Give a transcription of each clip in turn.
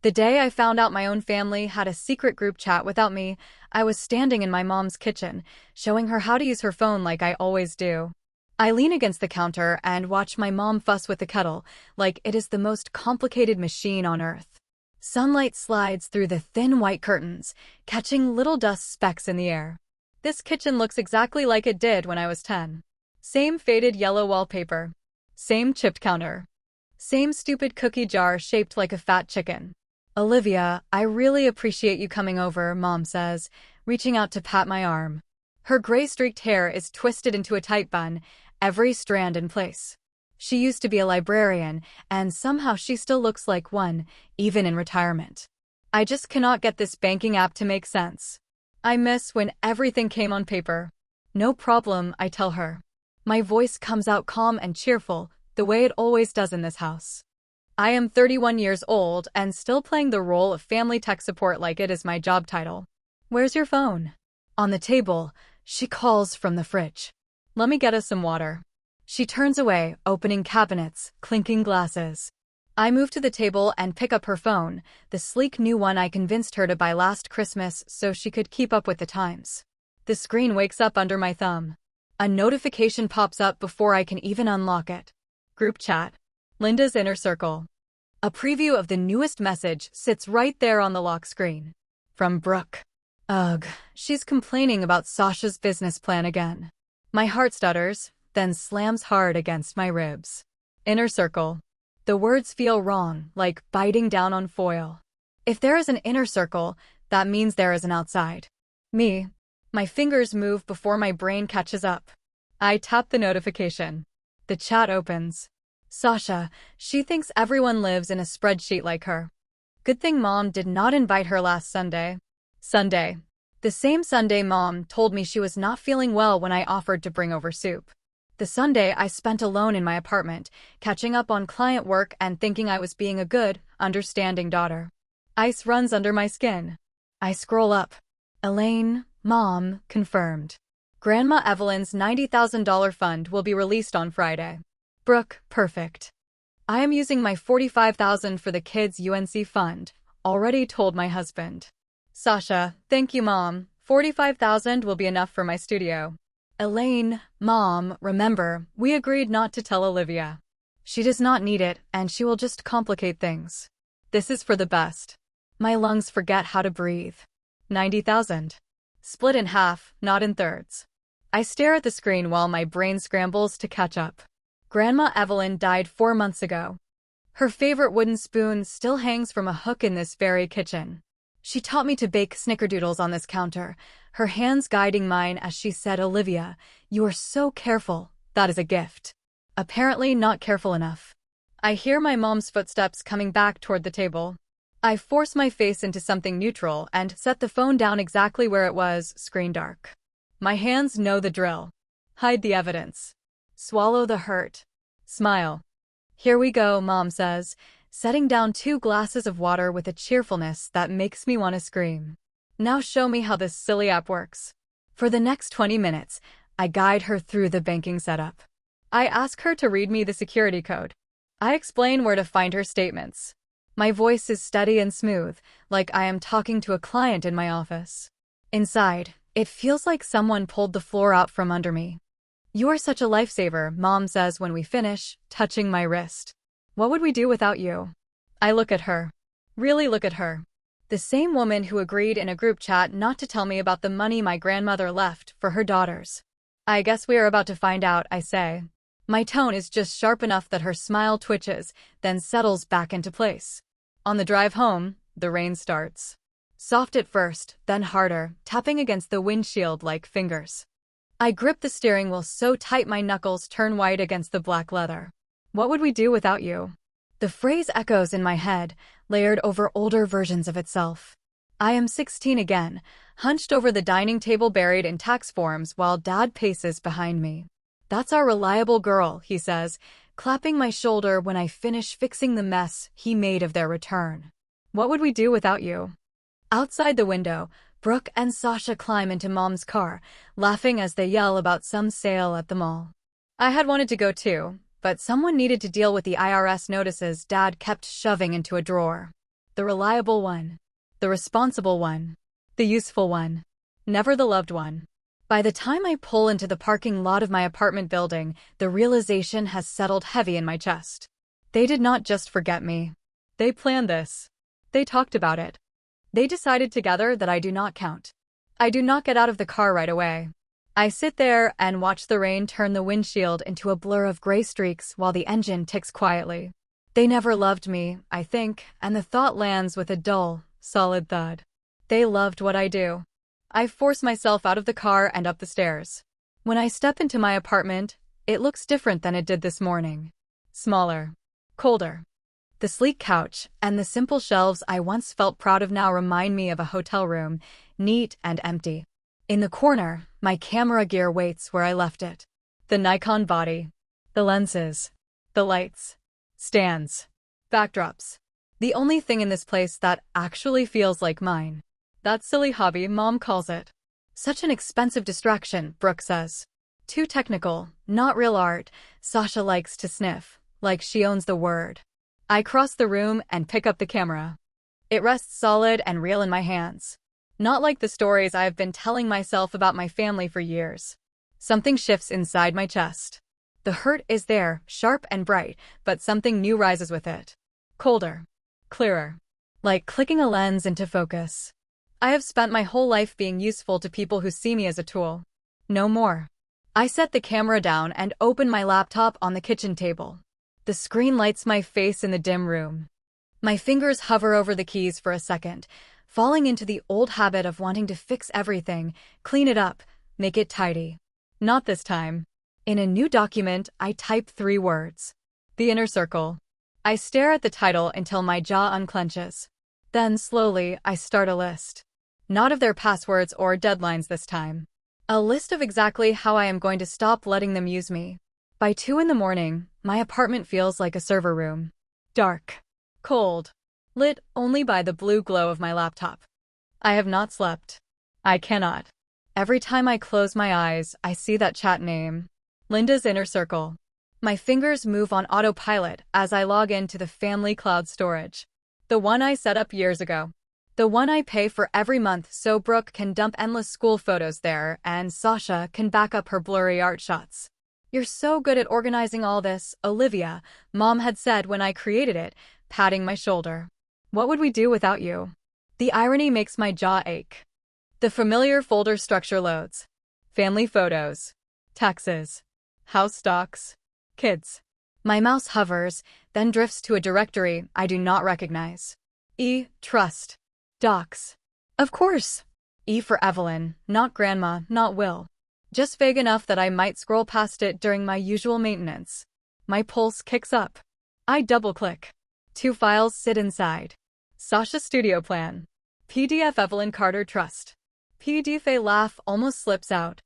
The day I found out my own family had a secret group chat without me, I was standing in my mom's kitchen, showing her how to use her phone like I always do. I lean against the counter and watch my mom fuss with the kettle, like it is the most complicated machine on earth. Sunlight slides through the thin white curtains, catching little dust specks in the air. This kitchen looks exactly like it did when I was 10. Same faded yellow wallpaper. Same chipped counter. Same stupid cookie jar shaped like a fat chicken. "Olivia, I really appreciate you coming over," Mom says, reaching out to pat my arm. Her gray-streaked hair is twisted into a tight bun, every strand in place. She used to be a librarian, and somehow she still looks like one, even in retirement. "I just cannot get this banking app to make sense. I miss when everything came on paper." "No problem," I tell her. My voice comes out calm and cheerful, the way it always does in this house. I am 31 years old and still playing the role of family tech support like it is my job title. "Where's your phone?" "On the table," she calls from the fridge. "Let me get us some water." She turns away, opening cabinets, clinking glasses. I move to the table and pick up her phone, the sleek new one I convinced her to buy last Christmas so she could keep up with the times. The screen wakes up under my thumb. A notification pops up before I can even unlock it. Group chat. Linda's Inner Circle. A preview of the newest message sits right there on the lock screen. From Brooke. Ugh, she's complaining about Sasha's business plan again. My heart stutters, then slams hard against my ribs. Inner circle. The words feel wrong, like biting down on foil. If there is an inner circle, that means there is an outside. Me. My fingers move before my brain catches up. I tap the notification. The chat opens. Sasha, she thinks everyone lives in a spreadsheet like her. Good thing Mom did not invite her last Sunday. Sunday. The same Sunday Mom told me she was not feeling well when I offered to bring over soup. The Sunday I spent alone in my apartment, catching up on client work and thinking I was being a good, understanding daughter. Ice runs under my skin. I scroll up. Elaine, Mom, confirmed. Grandma Evelyn's $90,000 fund will be released on Friday. Brooke, perfect. I am using my $45,000 for the kids' UNC fund, already told my husband. Sasha, thank you Mom, $45,000 will be enough for my studio. Elaine, Mom, remember, we agreed not to tell Olivia. She does not need it, and she will just complicate things. This is for the best. My lungs forget how to breathe. 90,000. Split in half, not in thirds. I stare at the screen while my brain scrambles to catch up. Grandma Evelyn died 4 months ago. Her favorite wooden spoon still hangs from a hook in this very kitchen. She taught me to bake snickerdoodles on this counter, her hands guiding mine as she said, "Olivia, you are so careful, that is a gift." Apparently not careful enough. I hear my mom's footsteps coming back toward the table. I force my face into something neutral and set the phone down exactly where it was, screen dark. My hands know the drill. Hide the evidence. Swallow the hurt. Smile. Here we go, Mom says, setting down 2 glasses of water with a cheerfulness that makes me want to scream. Now show me how this silly app works. For the next 20 minutes, I guide her through the banking setup. I ask her to read me the security code. I explain where to find her statements. My voice is steady and smooth, like I am talking to a client in my office. Inside, it feels like someone pulled the floor out from under me. "You are such a lifesaver," Mom says when we finish, touching my wrist. "What would we do without you?" I look at her. Really look at her. The same woman who agreed in a group chat not to tell me about the money my grandmother left for her daughters. "I guess we are about to find out," I say. My tone is just sharp enough that her smile twitches, then settles back into place. On the drive home, the rain starts. Soft at first, then harder, tapping against the windshield like fingers. I grip the steering wheel so tight my knuckles turn white against the black leather. "What would we do without you?" The phrase echoes in my head, layered over older versions of itself. I am 16 again, hunched over the dining table buried in tax forms while Dad paces behind me. "That's our reliable girl," he says, clapping my shoulder when I finish fixing the mess he made of their return. "What would we do without you?" Outside the window, Brooke and Sasha climb into Mom's car, laughing as they yell about some sale at the mall. I had wanted to go too, but someone needed to deal with the IRS notices Dad kept shoving into a drawer. The reliable one. The responsible one. The useful one. Never the loved one. By the time I pull into the parking lot of my apartment building, the realization has settled heavy in my chest. They did not just forget me. They planned this. They talked about it. They decided together that I do not count. I do not get out of the car right away. I sit there and watch the rain turn the windshield into a blur of gray streaks while the engine ticks quietly. They never loved me, I think, and the thought lands with a dull, solid thud. They loved what I do. I force myself out of the car and up the stairs. When I step into my apartment, it looks different than it did this morning. Smaller. Colder. The sleek couch and the simple shelves I once felt proud of now remind me of a hotel room, neat and empty. In the corner, my camera gear waits where I left it. The Nikon body. The lenses. The lights. Stands. Backdrops. The only thing in this place that actually feels like mine. That silly hobby, Mom calls it. Such an expensive distraction, Brooke says. Too technical, not real art, Sasha likes to sniff, like she owns the word. I cross the room and pick up the camera. It rests solid and real in my hands. Not like the stories I have been telling myself about my family for years. Something shifts inside my chest. The hurt is there, sharp and bright, but something new rises with it. Colder. Clearer. Like clicking a lens into focus. I have spent my whole life being useful to people who see me as a tool. No more. I set the camera down and open my laptop on the kitchen table. The screen lights my face in the dim room. My fingers hover over the keys for a second, falling into the old habit of wanting to fix everything, clean it up, make it tidy. Not this time. In a new document, I type 3 words. The Inner Circle. I stare at the title until my jaw unclenches. Then, slowly, I start a list. Not of their passwords or deadlines this time. A list of exactly how I am going to stop letting them use me. By 2 in the morning, my apartment feels like a server room. Dark. Cold. Lit only by the blue glow of my laptop. I have not slept. I cannot. Every time I close my eyes, I see that chat name. Linda's Inner Circle. My fingers move on autopilot as I log into the family cloud storage. The one I set up years ago. The one I pay for every month so Brooke can dump endless school photos there and Sasha can back up her blurry art shots. You're so good at organizing all this, Olivia, Mom had said when I created it, patting my shoulder. What would we do without you? The irony makes my jaw ache. The familiar folder structure loads. Family photos. Taxes. House stocks. Kids. My mouse hovers, then drifts to a directory I do not recognize. E. Trust. Docs. Of course. E for Evelyn, not Grandma, not Will. Just vague enough that I might scroll past it during my usual maintenance. My pulse kicks up. I double-click. 2 files sit inside. Sasha Studio Plan. PDF Evelyn Carter Trust. PDF a laugh almost slips out.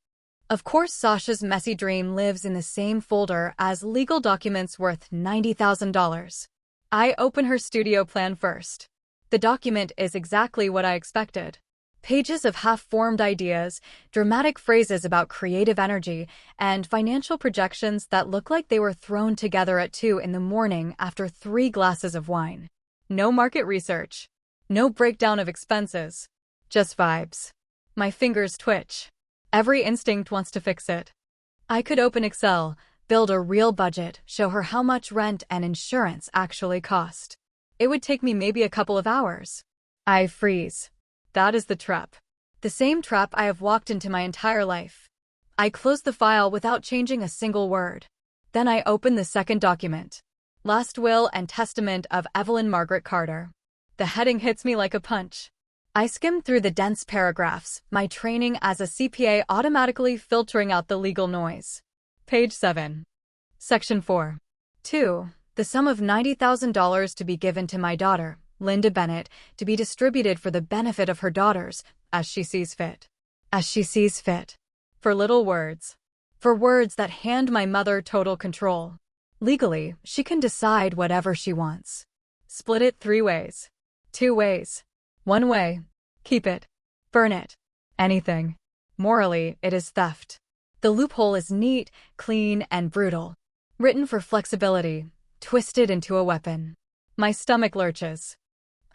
Of course Sasha's messy dream lives in the same folder as legal documents worth $90,000. I open her studio plan first. The document is exactly what I expected. Pages of half-formed ideas, dramatic phrases about creative energy, and financial projections that look like they were thrown together at 2 in the morning after 3 glasses of wine. No market research. No breakdown of expenses. Just vibes. My fingers twitch. Every instinct wants to fix it. I could open Excel, build a real budget, show her how much rent and insurance actually cost. It would take me maybe a couple of hours. I freeze. That is the trap. The same trap I have walked into my entire life. I close the file without changing a single word. Then I open the second document. Last Will and Testament of Evelyn Margaret Carter. The heading hits me like a punch. I skim through the dense paragraphs, my training as a CPA automatically filtering out the legal noise. Page 7. Section 4. 2. The sum of $90,000 to be given to my daughter, Linda Bennett, to be distributed for the benefit of her daughters, as she sees fit. As she sees fit. For little words. For words that hand my mother total control. Legally, she can decide whatever she wants. Split it 3 ways. 2 ways. 1 way. Keep it. Burn it. Anything. Morally, it is theft. The loophole is neat, clean, and brutal. Written for flexibility, twisted into a weapon. My stomach lurches.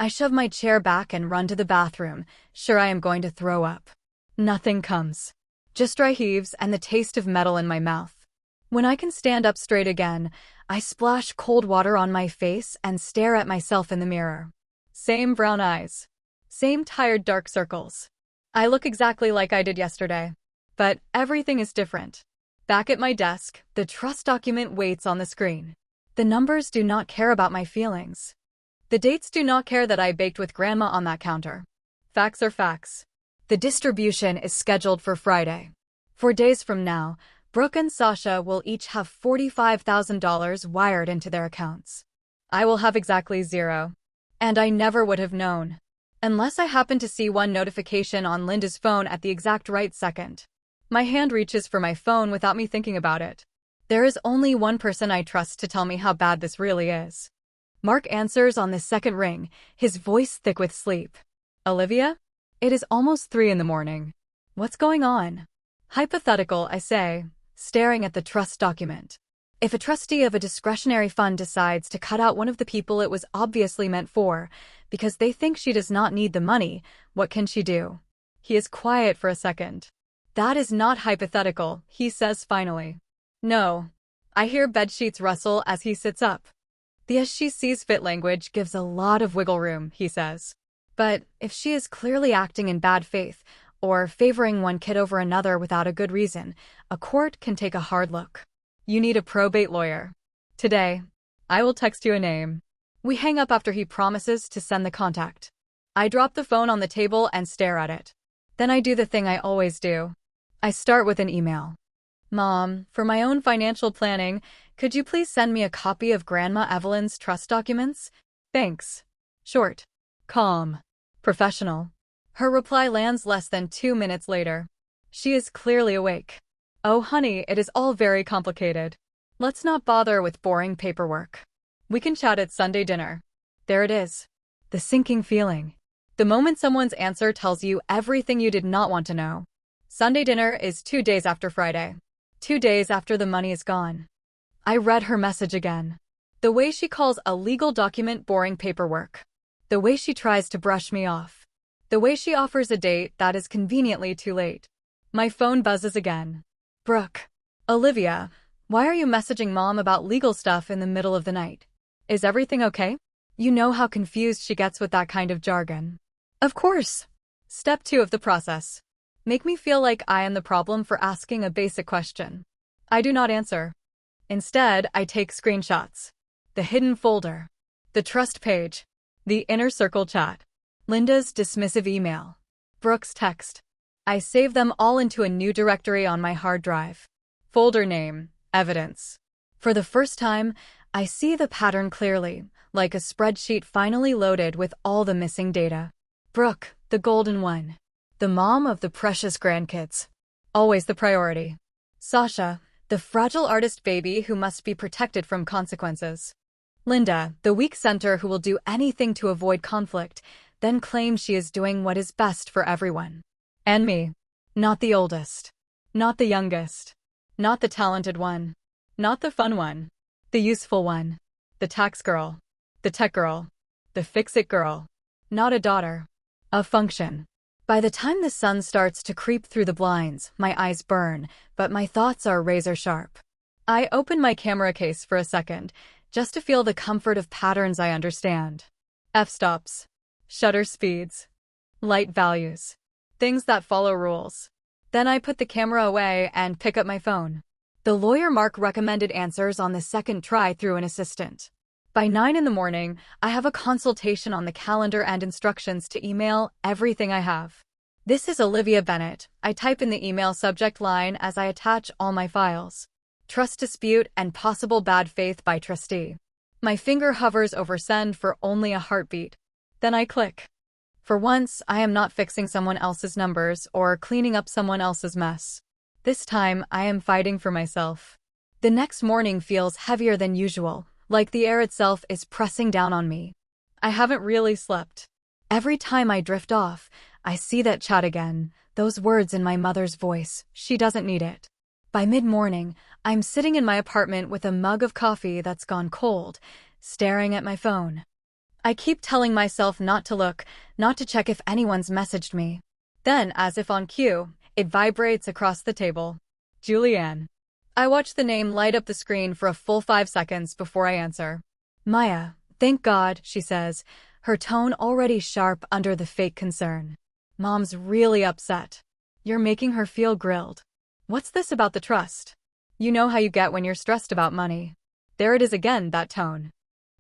I shove my chair back and run to the bathroom, sure I am going to throw up. Nothing comes. Just dry heaves and the taste of metal in my mouth. When I can stand up straight again, I splash cold water on my face and stare at myself in the mirror. Same brown eyes. Same tired dark circles. I look exactly like I did yesterday. But everything is different. Back at my desk, the trust document waits on the screen. The numbers do not care about my feelings. The dates do not care that I baked with Grandma on that counter. Facts are facts. The distribution is scheduled for Friday. 4 days from now, Brooke and Sasha will each have $45,000 wired into their accounts. I will have exactly zero. And I never would have known. Unless I happen to see one notification on Linda's phone at the exact right second. My hand reaches for my phone without me thinking about it. There is only one person I trust to tell me how bad this really is. Mark answers on the second ring, his voice thick with sleep. Olivia? It is almost 3 in the morning. What's going on? Hypothetical, I say, staring at the trust document. If a trustee of a discretionary fund decides to cut out one of the people it was obviously meant for, because they think she does not need the money, what can she do? He is quiet for a second. That is not hypothetical, he says finally. No. I hear bedsheets rustle as he sits up. The as she sees fit language gives a lot of wiggle room, he says. But if she is clearly acting in bad faith, or favoring one kid over another without a good reason, a court can take a hard look. You need a probate lawyer. Today, I will text you a name. We hang up after he promises to send the contact. I drop the phone on the table and stare at it. Then I do the thing I always do. I start with an email. Mom, for my own financial planning, could you please send me a copy of Grandma Evelyn's trust documents? Thanks. Short. Calm. Professional. Her reply lands less than 2 minutes later. She is clearly awake. Oh honey, it is all very complicated. Let's not bother with boring paperwork. We can chat at Sunday dinner. There it is. The sinking feeling. The moment someone's answer tells you everything you did not want to know. Sunday dinner is 2 days after Friday. 2 days after the money is gone. I read her message again. The way she calls a legal document boring paperwork. The way she tries to brush me off. The way she offers a date that is conveniently too late. My phone buzzes again. Brooke. Olivia, why are you messaging Mom about legal stuff in the middle of the night? Is everything okay? You know how confused she gets with that kind of jargon. Of course. Step 2 of the process. Make me feel like I am the problem for asking a basic question. I do not answer. Instead, I take screenshots. The hidden folder. The trust page. The inner circle chat. Linda's dismissive email. Brooke's text. I save them all into a new directory on my hard drive. Folder name, evidence. For the first time, I see the pattern clearly, like a spreadsheet finally loaded with all the missing data. Brooke, the golden one. The mom of the precious grandkids. Always the priority. Sasha, the fragile artist baby who must be protected from consequences. Linda, the weak center who will do anything to avoid conflict, then claims she is doing what is best for everyone. And me. Not the oldest. Not the youngest. Not the talented one. Not the fun one. The useful one. The tax girl. The tech girl. The fix-it girl. Not a daughter. A function. By the time the sun starts to creep through the blinds, my eyes burn, but my thoughts are razor sharp. I open my camera case for a second, just to feel the comfort of patterns I understand. F-stops. Shutter speeds. Light values. Things that follow rules. Then I put the camera away and pick up my phone. The lawyer Mark recommended answers on the second try through an assistant. By 9 in the morning, I have a consultation on the calendar and instructions to email everything I have. This is Olivia Bennett. I type in the email subject line as I attach all my files. Trust dispute and possible bad faith by trustee. My finger hovers over send for only a heartbeat. Then I click. For once, I am not fixing someone else's numbers or cleaning up someone else's mess. This time, I am fighting for myself. The next morning feels heavier than usual, like the air itself is pressing down on me. I haven't really slept. Every time I drift off, I see that chat again, those words in my mother's voice. She doesn't need it. By mid-morning, I'm sitting in my apartment with a mug of coffee that's gone cold, staring at my phone. I keep telling myself not to look, not to check if anyone's messaged me. Then, as if on cue, it vibrates across the table. Julianne. I watch the name light up the screen for a full 5 seconds before I answer. Maya, thank God, she says, her tone already sharp under the fake concern. Mom's really upset. You're making her feel grilled. What's this about the trust? You know how you get when you're stressed about money. There it is again, that tone.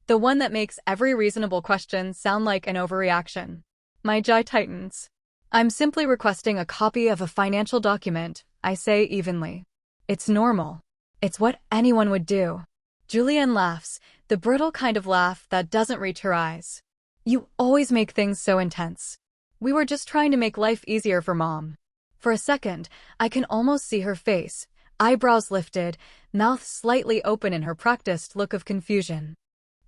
The one that makes every reasonable question sound like an overreaction. My jaw tightens. I'm simply requesting a copy of a financial document, I say evenly. It's normal. It's what anyone would do. Julianne laughs, the brittle kind of laugh that doesn't reach her eyes. You always make things so intense. We were just trying to make life easier for Mom. For a second, I can almost see her face, eyebrows lifted, mouth slightly open in her practiced look of confusion.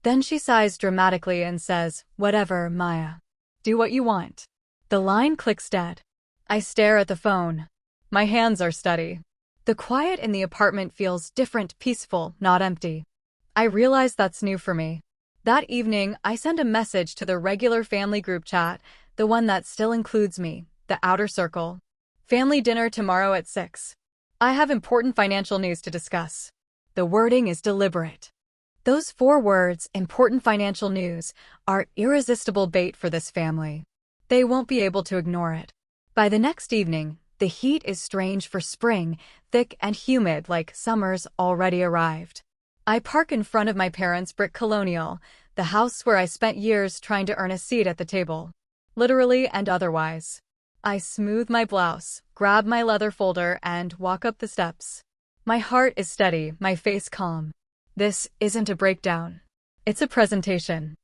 Then she sighs dramatically and says, whatever, Maya. Do what you want. The line clicks dead. I stare at the phone. My hands are steady. The quiet in the apartment feels different, peaceful, not empty. I realize that's new for me. That evening, I send a message to the regular family group chat, the one that still includes me, the outer circle. Family dinner tomorrow at 6. I have important financial news to discuss. The wording is deliberate. Those 4 words, important financial news, are irresistible bait for this family. They won't be able to ignore it. By the next evening, the heat is strange for spring, thick and humid like summer's already arrived. I park in front of my parents' brick colonial, the house where I spent years trying to earn a seat at the table. Literally and otherwise. I smooth my blouse, grab my leather folder, and walk up the steps. My heart is steady, my face calm. This isn't a breakdown. It's a presentation.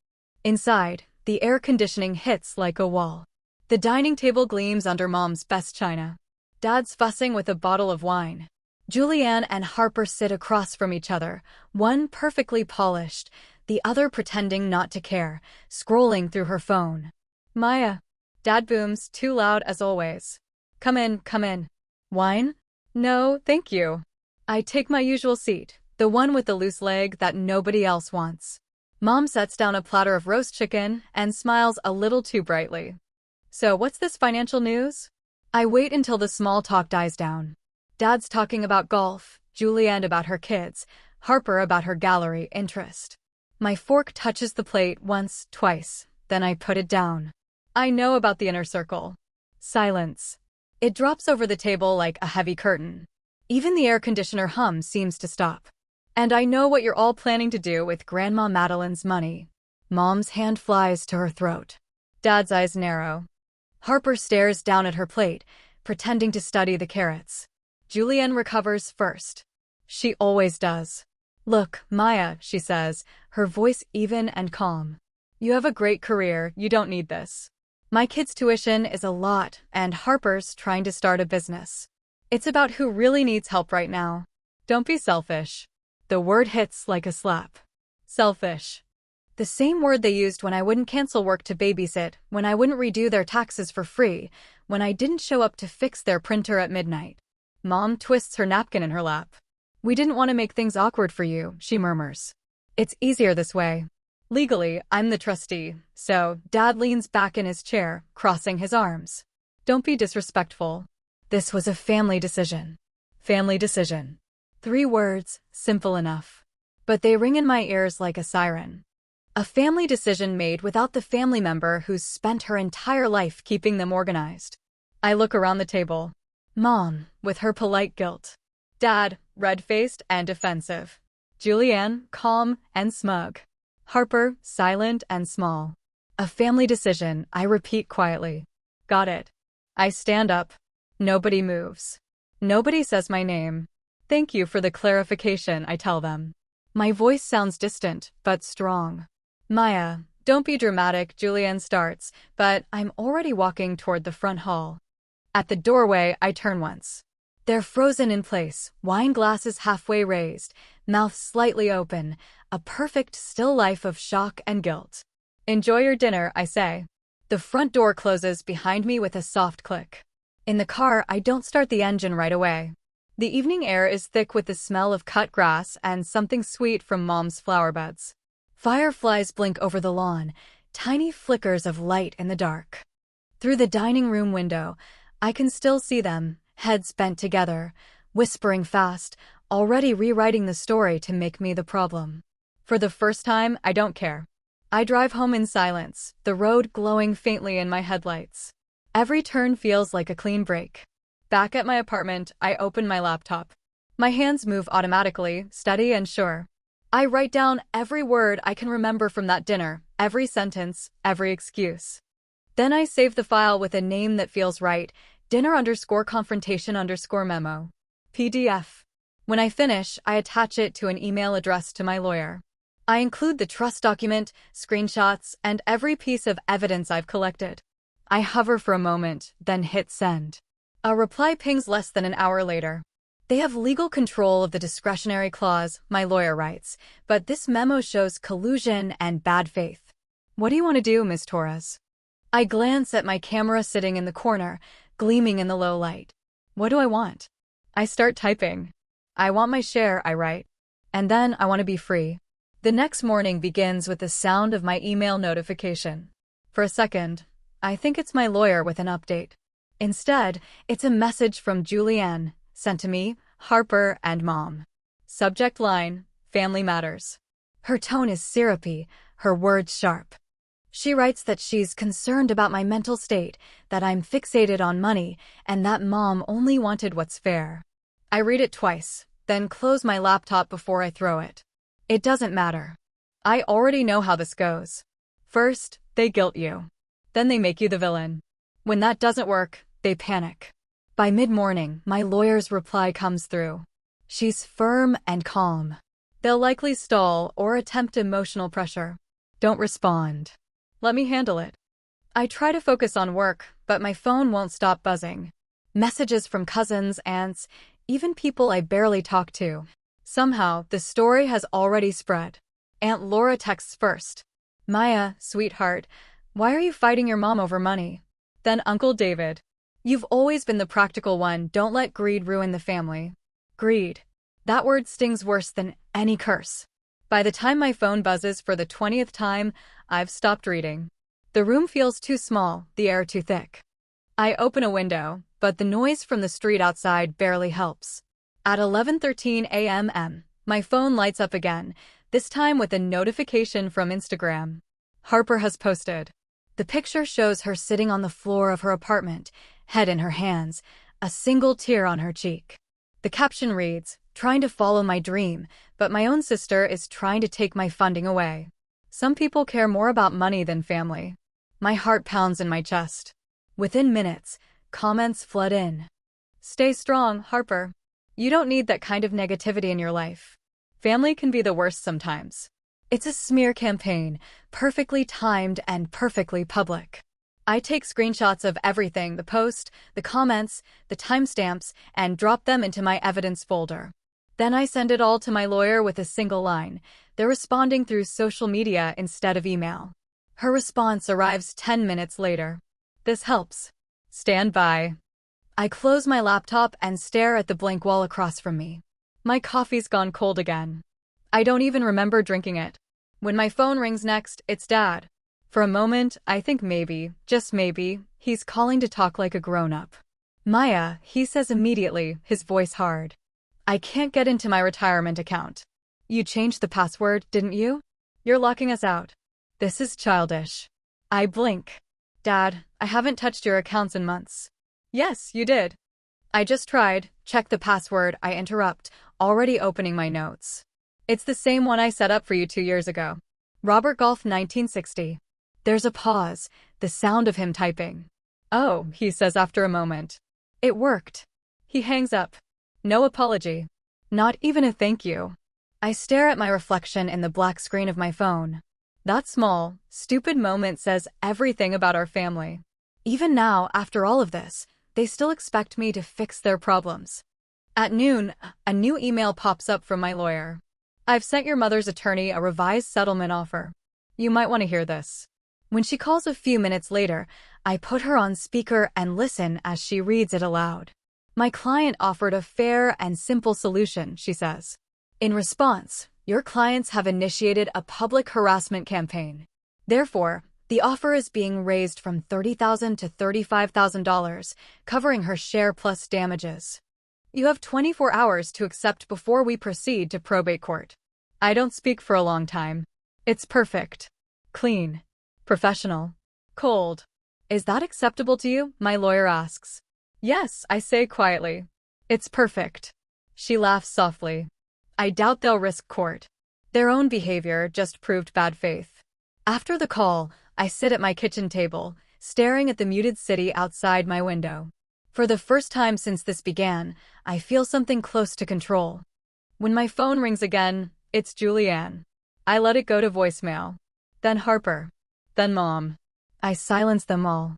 Inside, the air conditioning hits like a wall. The dining table gleams under Mom's best china. Dad's fussing with a bottle of wine. Julianne and Harper sit across from each other, one perfectly polished, the other pretending not to care, scrolling through her phone. Maya. Dad booms, too loud as always. Come in, come in. Wine? No, thank you. I take my usual seat, the one with the loose leg that nobody else wants. Mom sets down a platter of roast chicken and smiles a little too brightly. So what's this financial news? I wait until the small talk dies down. Dad's talking about golf, Julianne about her kids, Harper about her gallery interest. My fork touches the plate once, twice, then I put it down. I know about the inner circle. Silence. It drops over the table like a heavy curtain. Even the air conditioner hum seems to stop. And I know what you're all planning to do with Grandma Madeline's money. Mom's hand flies to her throat. Dad's eyes narrow. Harper stares down at her plate, pretending to study the carrots. Julianne recovers first. She always does. Look, Maya, she says, her voice even and calm. You have a great career, you don't need this. My kid's tuition is a lot, and Harper's trying to start a business. It's about who really needs help right now. Don't be selfish. The word hits like a slap. Selfish. The same word they used when I wouldn't cancel work to babysit, when I wouldn't redo their taxes for free, when I didn't show up to fix their printer at midnight. Mom twists her napkin in her lap. We didn't want to make things awkward for you, she murmurs. It's easier this way. Legally, I'm the trustee, so Dad leans back in his chair, crossing his arms. Don't be disrespectful. This was a family decision. Family decision. 3 words, simple enough. But they ring in my ears like a siren. A family decision made without the family member who's spent her entire life keeping them organized. I look around the table. Mom, with her polite guilt. Dad, red-faced and defensive. Julianne, calm and smug. Harper, silent and small. A family decision, I repeat quietly. Got it. I stand up. Nobody moves. Nobody says my name. Thank you for the clarification, I tell them. My voice sounds distant, but strong. Maya, don't be dramatic, Julianne starts, but I'm already walking toward the front hall. At the doorway, I turn once. They're frozen in place, wine glasses halfway raised, mouth slightly open, a perfect still life of shock and guilt. Enjoy your dinner, I say. The front door closes behind me with a soft click. In the car, I don't start the engine right away. The evening air is thick with the smell of cut grass and something sweet from Mom's flower beds. Fireflies blink over the lawn, tiny flickers of light in the dark. Through the dining room window, I can still see them, heads bent together, whispering fast, already rewriting the story to make me the problem. For the first time, I don't care. I drive home in silence, the road glowing faintly in my headlights. Every turn feels like a clean break. Back at my apartment, I open my laptop. My hands move automatically, steady and sure. I write down every word I can remember from that dinner, every sentence, every excuse. Then I save the file with a name that feels right, dinner_confrontation_memo. PDF. When I finish, I attach it to an email addressed to my lawyer. I include the trust document, screenshots, and every piece of evidence I've collected. I hover for a moment, then hit send. A reply pings less than an hour later. They have legal control of the discretionary clause, my lawyer writes, but this memo shows collusion and bad faith. What do you want to do, Ms. Torres? I glance at my camera sitting in the corner, gleaming in the low light. What do I want? I start typing. I want my share, I write. And then I want to be free. The next morning begins with the sound of my email notification. For a second, I think it's my lawyer with an update. Instead, it's a message from Julianne, sent to me, Harper, and Mom. Subject line, Family Matters. Her tone is syrupy, her words sharp. She writes that she's concerned about my mental state, that I'm fixated on money, and that Mom only wanted what's fair. I read it twice, then close my laptop before I throw it. It doesn't matter. I already know how this goes. First, they guilt you. Then they make you the villain. When that doesn't work, they panic. By mid-morning, my lawyer's reply comes through. She's firm and calm. They'll likely stall or attempt emotional pressure. Don't respond. Let me handle it. I try to focus on work, but my phone won't stop buzzing. Messages from cousins, aunts, even people I barely talk to. Somehow, the story has already spread. Aunt Laura texts first. Maya, sweetheart, why are you fighting your mom over money? Then Uncle David. You've always been the practical one, don't let greed ruin the family. Greed. That word stings worse than any curse. By the time my phone buzzes for the 20th time, I've stopped reading. The room feels too small, the air too thick. I open a window, but the noise from the street outside barely helps. At 11:13 a.m., my phone lights up again, this time with a notification from Instagram. Harper has posted. The picture shows her sitting on the floor of her apartment, head in her hands, a single tear on her cheek. The caption reads, trying to follow my dream, but my own sister is trying to take my funding away. Some people care more about money than family. My heart pounds in my chest. Within minutes, comments flood in. Stay strong, Harper. You don't need that kind of negativity in your life. Family can be the worst sometimes. It's a smear campaign, perfectly timed and perfectly public. I take screenshots of everything, the post, the comments, the timestamps, and drop them into my evidence folder. Then I send it all to my lawyer with a single line. They're responding through social media instead of email. Her response arrives 10 minutes later. This helps. Stand by. I close my laptop and stare at the blank wall across from me. My coffee's gone cold again. I don't even remember drinking it. When my phone rings next, it's Dad. For a moment, I think maybe, just maybe, he's calling to talk like a grown-up. Maya, he says immediately, his voice hard. I can't get into my retirement account. You changed the password, didn't you? You're locking us out. This is childish. I blink. Dad, I haven't touched your accounts in months. Yes, you did. I just tried. Check the password, I interrupt, already opening my notes. It's the same one I set up for you 2 years ago. Robert Golf 1960. There's a pause, the sound of him typing. Oh, he says after a moment. It worked. He hangs up. No apology. Not even a thank you. I stare at my reflection in the black screen of my phone. That small, stupid moment says everything about our family. Even now, after all of this, they still expect me to fix their problems. At noon, a new email pops up from my lawyer. I've sent your mother's attorney a revised settlement offer. You might want to hear this. When she calls a few minutes later, I put her on speaker and listen as she reads it aloud. My client offered a fair and simple solution, she says. In response, your clients have initiated a public harassment campaign. Therefore, The offer is being raised from $30,000 to $35,000, covering her share plus damages. You have 24 hours to accept before we proceed to probate court. I don't speak for a long time. It's perfect. Clean. Professional. Cold. Is that acceptable to you? My lawyer asks. Yes, I say quietly. It's perfect. She laughs softly. I doubt they'll risk court. Their own behavior just proved bad faith. After the call, I sit at my kitchen table, staring at the muted city outside my window. For the first time since this began, I feel something close to control. When my phone rings again, it's Julianne. I let it go to voicemail. Then Harper. Then Mom. I silence them all.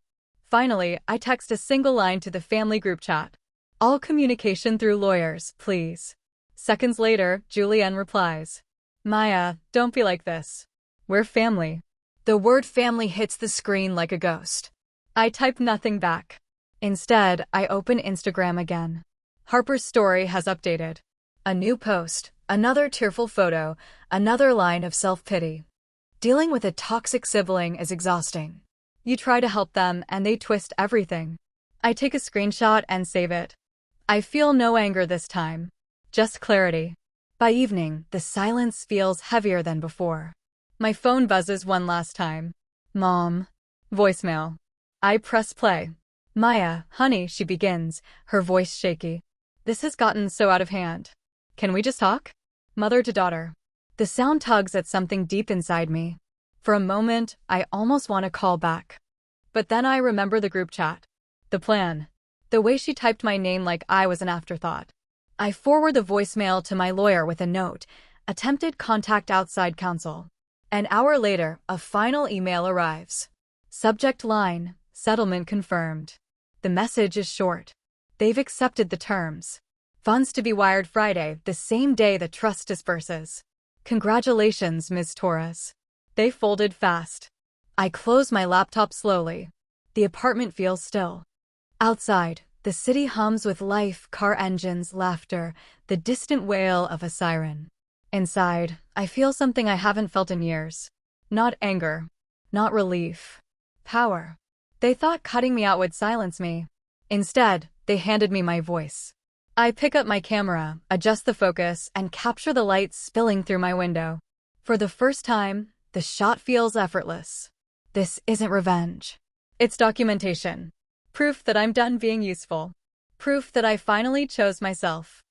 Finally, I text a single line to the family group chat. All communication through lawyers, please. Seconds later, Julianne replies. Maya, don't be like this. We're family. The word family hits the screen like a ghost. I type nothing back. Instead, I open Instagram again. Harper's story has updated. A new post, another tearful photo, another line of self-pity. Dealing with a toxic sibling is exhausting. You try to help them and they twist everything. I take a screenshot and save it. I feel no anger this time. Just clarity. By evening, the silence feels heavier than before. My phone buzzes one last time. Mom. Voicemail. I press play. Maya, honey, she begins, her voice shaky. This has gotten so out of hand. Can we just talk? Mother to daughter. The sound tugs at something deep inside me. For a moment, I almost want to call back. But then I remember the group chat. The plan. The way she typed my name like I was an afterthought. I forward the voicemail to my lawyer with a note. Attempted contact outside counsel. An hour later, a final email arrives. Subject line, settlement confirmed. The message is short. They've accepted the terms. Funds to be wired Friday, the same day the trust disperses. Congratulations, Ms. Torres. They folded fast. I close my laptop slowly. The apartment feels still. Outside, the city hums with life, car engines, laughter, the distant wail of a siren. Inside, I feel something I haven't felt in years. Not anger. Not relief. Power. They thought cutting me out would silence me. Instead, they handed me my voice. I pick up my camera, adjust the focus, and capture the light spilling through my window. For the first time, the shot feels effortless. This isn't revenge. It's documentation. Proof that I'm done being useful. Proof that I finally chose myself.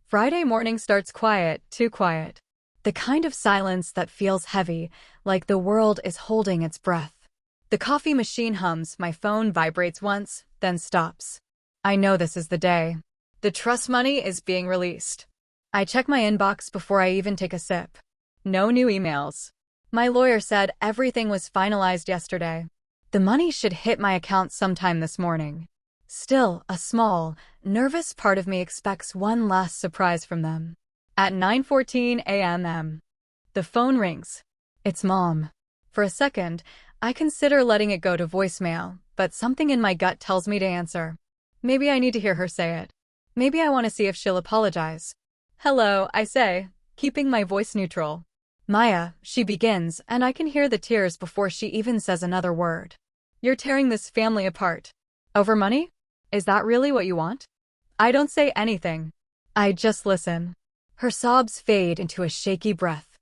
Friday morning starts quiet, too quiet. The kind of silence that feels heavy, like the world is holding its breath. The coffee machine hums, my phone vibrates once, then stops. I know this is the day. The trust money is being released. I check my inbox before I even take a sip. No new emails. My lawyer said everything was finalized yesterday. The money should hit my account sometime this morning. Still, a small, nervous part of me expects one last surprise from them. At 9:14 a.m. The phone rings. It's Mom. For a second, I consider letting it go to voicemail, but something in my gut tells me to answer. Maybe I need to hear her say it. Maybe I want to see if she'll apologize. Hello, I say, keeping my voice neutral. Maya, she begins, and I can hear the tears before she even says another word. You're tearing this family apart. Over money? Is that really what you want? I don't say anything. I just listen. Her sobs fade into a shaky breath.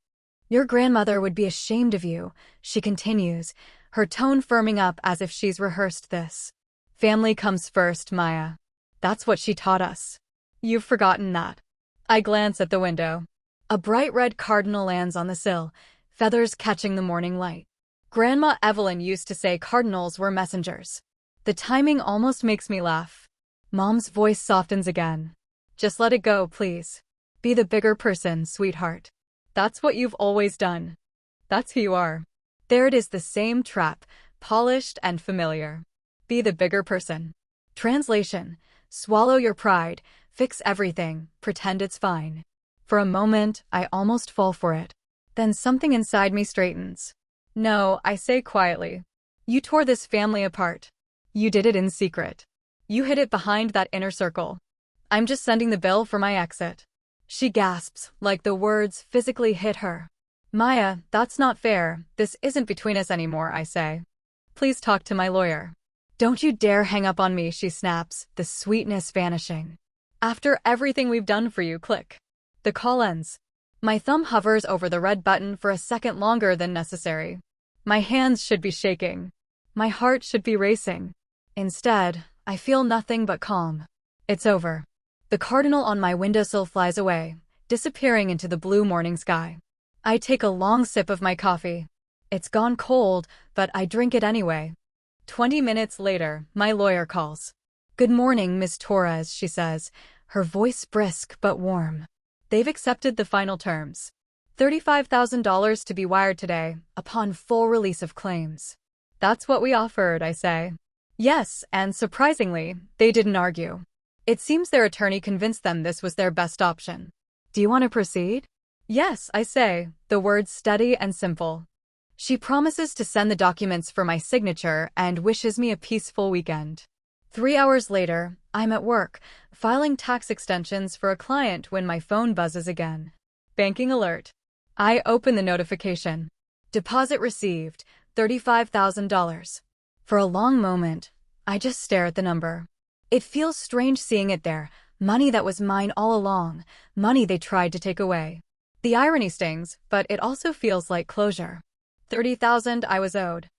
Your grandmother would be ashamed of you, she continues, her tone firming up as if she's rehearsed this. Family comes first, Maya. That's what she taught us. You've forgotten that. I glance at the window. A bright red cardinal lands on the sill, feathers catching the morning light. Grandma Evelyn used to say cardinals were messengers. The timing almost makes me laugh. Mom's voice softens again. Just let it go, please. Be the bigger person, sweetheart. That's what you've always done. That's who you are. There it is, the same trap, polished and familiar. Be the bigger person. Translation: swallow your pride, fix everything, pretend it's fine. For a moment, I almost fall for it. Then something inside me straightens. No, I say quietly. You tore this family apart. You did it in secret. You hid it behind that inner circle. I'm just sending the bill for my exit. She gasps, like the words physically hit her. Maya, that's not fair. This isn't between us anymore, I say. Please talk to my lawyer. Don't you dare hang up on me, she snaps, the sweetness vanishing. After everything we've done for you, click. The call ends. My thumb hovers over the red button for a second longer than necessary. My hands should be shaking. My heart should be racing. Instead, I feel nothing but calm. It's over. The cardinal on my windowsill flies away, disappearing into the blue morning sky. I take a long sip of my coffee. It's gone cold, but I drink it anyway. 20 minutes later, my lawyer calls. Good morning, Ms. Torres, she says, her voice brisk but warm. They've accepted the final terms. $35,000 to be wired today, upon full release of claims. That's what we offered, I say. Yes, and surprisingly, they didn't argue. It seems their attorney convinced them this was their best option. Do you want to proceed? Yes, I say, the words steady and simple. She promises to send the documents for my signature and wishes me a peaceful weekend. 3 hours later, I'm at work, filing tax extensions for a client when my phone buzzes again. Banking alert. I open the notification. Deposit received, $35,000. For a long moment, I just stare at the number. It feels strange seeing it there, money that was mine all along, money they tried to take away. The irony stings, but it also feels like closure. $30,000 I was owed.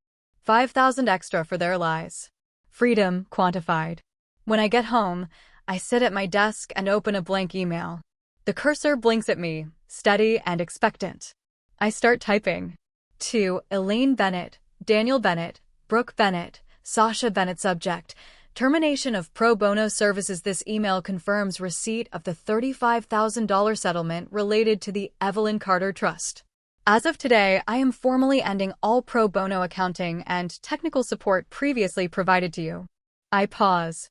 $5,000 extra for their lies. Freedom quantified. When I get home, I sit at my desk and open a blank email. The cursor blinks at me, steady and expectant. I start typing. To Elaine Bennett, Daniel Bennett, Brooke Bennett, Sasha Bennett. Subject: termination of pro bono services. This email confirms receipt of the $35,000 settlement related to the Evelyn Carter Trust. As of today, I am formally ending all pro bono accounting and technical support previously provided to you. I pause.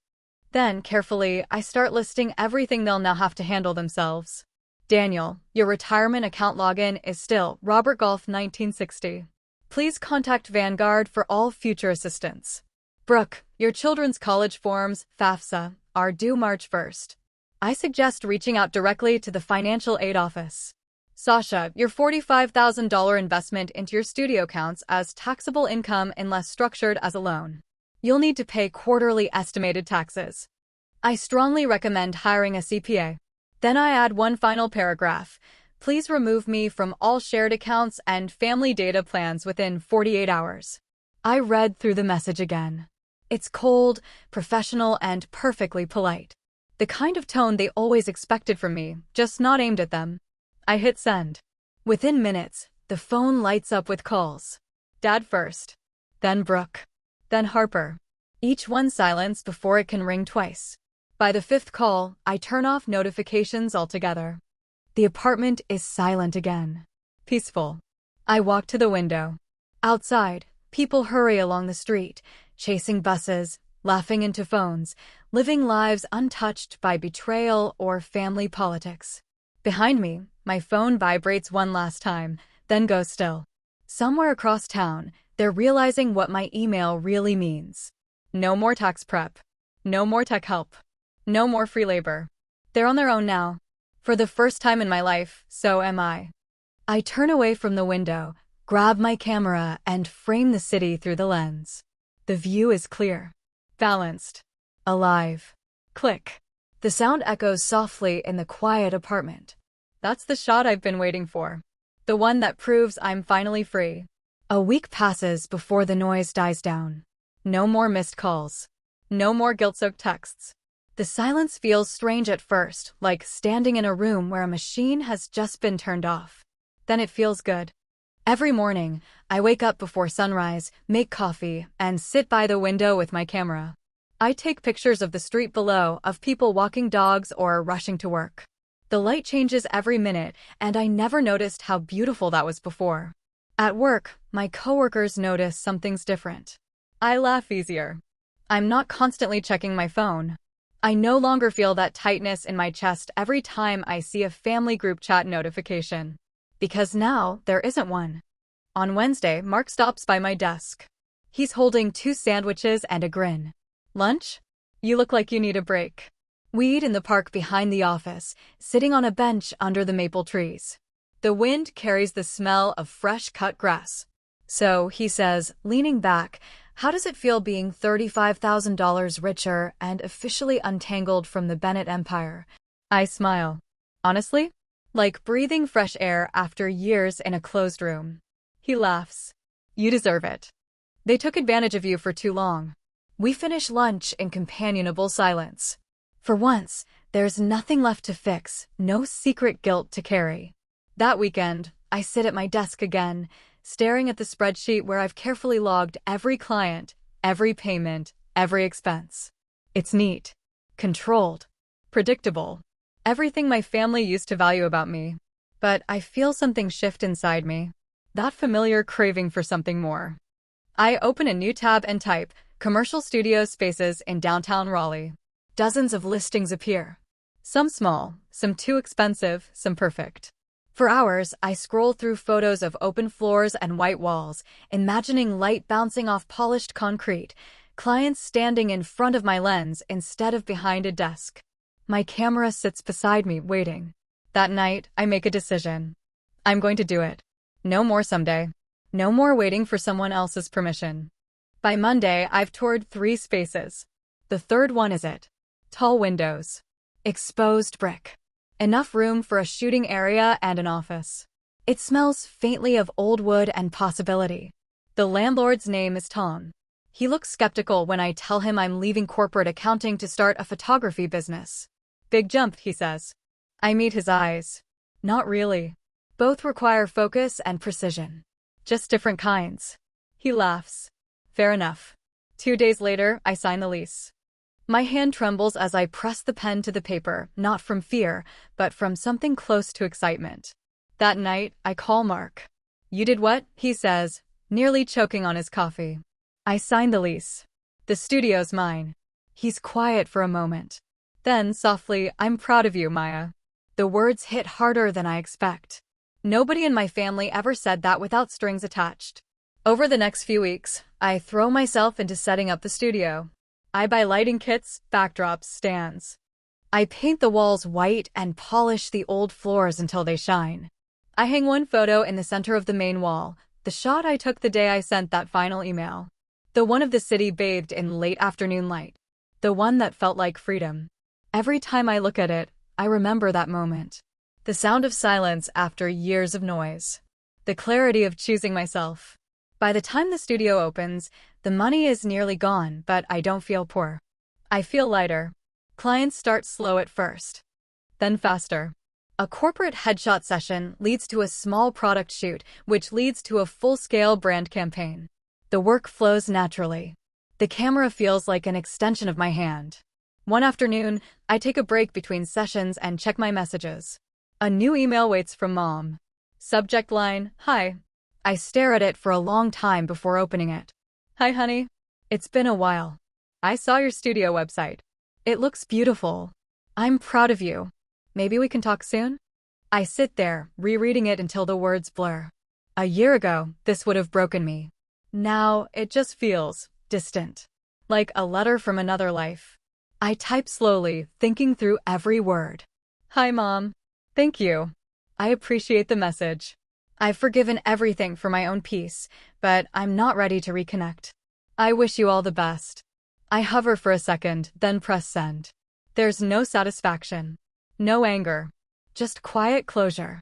Then, carefully, I start listing everything they'll now have to handle themselves. Daniel, your retirement account login is still Robert Golf 1960. Please contact Vanguard for all future assistance. Brooke, your children's college forms, FAFSA, are due March 1st. I suggest reaching out directly to the financial aid office. Sasha, your $45,000 investment into your studio counts as taxable income unless structured as a loan. You'll need to pay quarterly estimated taxes. I strongly recommend hiring a CPA. Then I add one final paragraph. Please remove me from all shared accounts and family data plans within 48 hours. I read through the message again. It's cold, professional, and perfectly polite. The kind of tone they always expected from me, just not aimed at them. I hit send. Within minutes, the phone lights up with calls. Dad first. Then Brooke. Then Harper. Each one silenced before it can ring twice. By the 5th call, I turn off notifications altogether. The apartment is silent again. Peaceful. I walk to the window. Outside, people hurry along the street, chasing buses, laughing into phones, living lives untouched by betrayal or family politics. Behind me, my phone vibrates one last time, then goes still. Somewhere across town, they're realizing what my email really means. No more tax prep. No more tech help. No more free labor. They're on their own now. For the first time in my life, so am I. I turn away from the window, grab my camera, and frame the city through the lens. The view is clear. Balanced. Alive. Click. The sound echoes softly in the quiet apartment. That's the shot I've been waiting for. The one that proves I'm finally free. A week passes before the noise dies down. No more missed calls. No more guilt-soaked texts. The silence feels strange at first, like standing in a room where a machine has just been turned off. Then it feels good. Every morning, I wake up before sunrise, make coffee, and sit by the window with my camera. I take pictures of the street below, of people walking dogs or rushing to work. The light changes every minute, and I never noticed how beautiful that was before. At work, my coworkers notice something's different. I laugh easier. I'm not constantly checking my phone. I no longer feel that tightness in my chest every time I see a family group chat notification. Because now, there isn't one. On Wednesday, Mark stops by my desk. He's holding 2 sandwiches and a grin. Lunch? You look like you need a break. We eat in the park behind the office, sitting on a bench under the maple trees. The wind carries the smell of fresh cut grass. So, he says, leaning back, how does it feel being $35,000 richer and officially untangled from the Bennett empire? I smile. Honestly? Like breathing fresh air after years in a closed room. He laughs. You deserve it. They took advantage of you for too long. We finish lunch in companionable silence. For once, there's nothing left to fix, no secret guilt to carry. That weekend, I sit at my desk again, staring at the spreadsheet where I've carefully logged every client, every payment, every expense. It's neat, controlled, predictable. Everything my family used to value about me. But I feel something shift inside me. That familiar craving for something more. I open a new tab and type, commercial studio spaces in downtown Raleigh. Dozens of listings appear. Some small, some too expensive, some perfect. For hours, I scroll through photos of open floors and white walls, imagining light bouncing off polished concrete, clients standing in front of my lens instead of behind a desk. My camera sits beside me, waiting. That night, I make a decision. I'm going to do it. No more someday. No more waiting for someone else's permission. By Monday, I've toured 3 spaces. The third one is it. Tall windows. Exposed brick. Enough room for a shooting area and an office. It smells faintly of old wood and possibility. The landlord's name is Tom. He looks skeptical when I tell him I'm leaving corporate accounting to start a photography business. Big jump, he says. I meet his eyes. Not really. Both require focus and precision. Just different kinds. He laughs. Fair enough. 2 days later, I sign the lease. My hand trembles as I press the pen to the paper, not from fear, but from something close to excitement. That night, I call Mark. You did what? He says, nearly choking on his coffee. I signed the lease. The studio's mine. He's quiet for a moment. Then, softly, I'm proud of you, Maya. The words hit harder than I expect. Nobody in my family ever said that without strings attached. Over the next few weeks, I throw myself into setting up the studio. I buy lighting kits, backdrops, stands. I paint the walls white and polish the old floors until they shine. I hang one photo in the center of the main wall, the shot I took the day I sent that final email. The one of the city bathed in late afternoon light. The one that felt like freedom. Every time I look at it, I remember that moment. The sound of silence after years of noise. The clarity of choosing myself. By the time the studio opens, the money is nearly gone, but I don't feel poor. I feel lighter. Clients start slow at first. Then faster. A corporate headshot session leads to a small product shoot, which leads to a full-scale brand campaign. The work flows naturally. The camera feels like an extension of my hand. One afternoon, I take a break between sessions and check my messages. A new email waits from Mom. Subject line, hi. I stare at it for a long time before opening it. Hi, honey. It's been a while. I saw your studio website. It looks beautiful. I'm proud of you. Maybe we can talk soon? I sit there, rereading it until the words blur. A year ago, this would have broken me. Now, it just feels distant. Like a letter from another life. I type slowly, thinking through every word. Hi, Mom. Thank you. I appreciate the message. I've forgiven everything for my own peace, but I'm not ready to reconnect. I wish you all the best. I hover for a second, then press send. There's no satisfaction. No anger. Just quiet closure.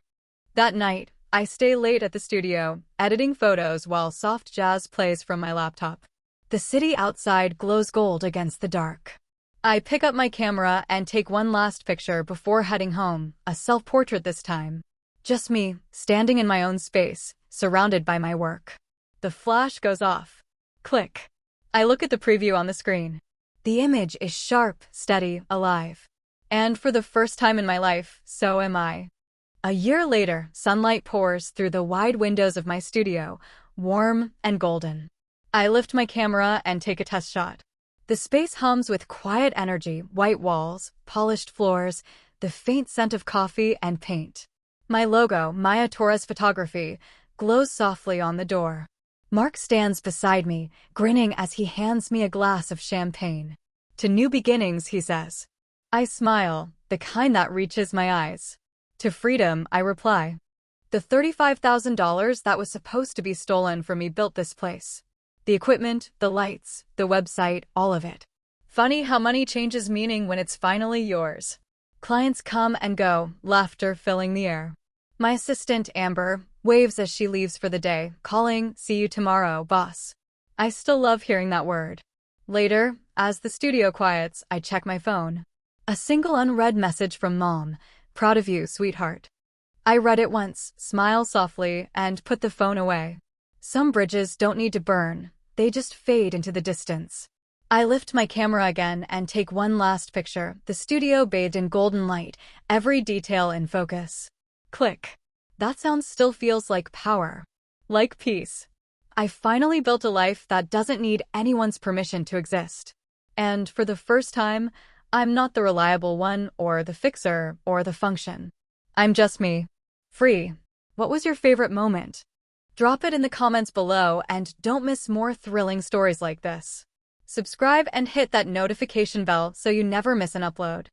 That night, I stay late at the studio, editing photos while soft jazz plays from my laptop. The city outside glows gold against the dark. I pick up my camera and take one last picture before heading home, a self-portrait this time. Just me, standing in my own space, surrounded by my work. The flash goes off. Click. I look at the preview on the screen. The image is sharp, steady, alive. And for the first time in my life, so am I. A year later, sunlight pours through the wide windows of my studio, warm and golden. I lift my camera and take a test shot. The space hums with quiet energy, white walls, polished floors, the faint scent of coffee and paint. My logo, Maya Torres Photography, glows softly on the door. Mark stands beside me, grinning as he hands me a glass of champagne. To new beginnings, he says. I smile, the kind that reaches my eyes. To freedom, I reply. The $35,000 that was supposed to be stolen from me built this place. The equipment, the lights, the website, all of it. Funny how money changes meaning when it's finally yours. Clients come and go, laughter filling the air. My assistant, Amber, waves as she leaves for the day, calling, "See you tomorrow, boss." I still love hearing that word. Later, as the studio quiets, I check my phone. A single unread message from Mom. "Proud of you, sweetheart." I read it once, smile softly, and put the phone away. Some bridges don't need to burn, they just fade into the distance. I lift my camera again and take one last picture, the studio bathed in golden light, every detail in focus. Click. That sound still feels like power. Like peace. I finally built a life that doesn't need anyone's permission to exist. And for the first time, I'm not the reliable one, or the fixer, or the function. I'm just me. Free. What was your favorite moment? Drop it in the comments below and don't miss more thrilling stories like this. Subscribe and hit that notification bell so you never miss an upload.